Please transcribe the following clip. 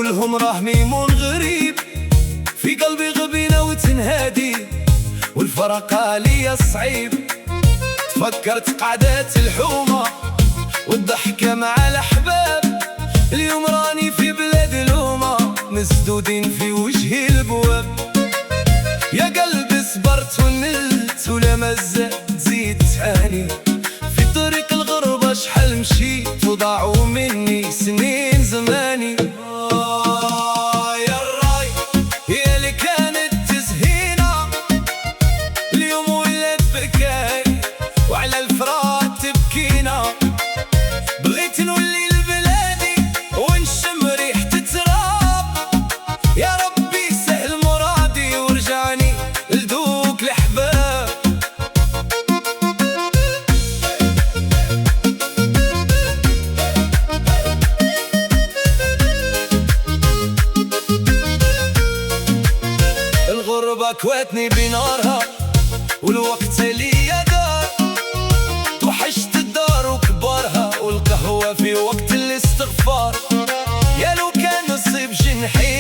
نقولهم راه ميمون غريب في قلبي غبينة وتنهادي، والفرقة ليا صعيب. تفكرت قعدات الحومة والضحكة مع الأحباب، اليوم راني في بلاد الهومة مسدودين في وجهي البواب. يا قلبي صبرت ونلت ولا مازال تزيد تعاني، في طريق الغربة شحال مشيت وضاعوا مني سنين زماني. يا الراي يا اللي كانت تزهينة اليوم ولات بكاي، وعلى الفراق تبكينا. بغيت نولي لبلادي ونشم ريحة التراب، يا ربي سهل مرادي ورجعني لذوك الأحباب. الغربة كواتني بنارها والوقت ليا دار، توحشت الدار وكبارها والقهوة في وقت الاستغفار. يا لو كان نصيب جنحي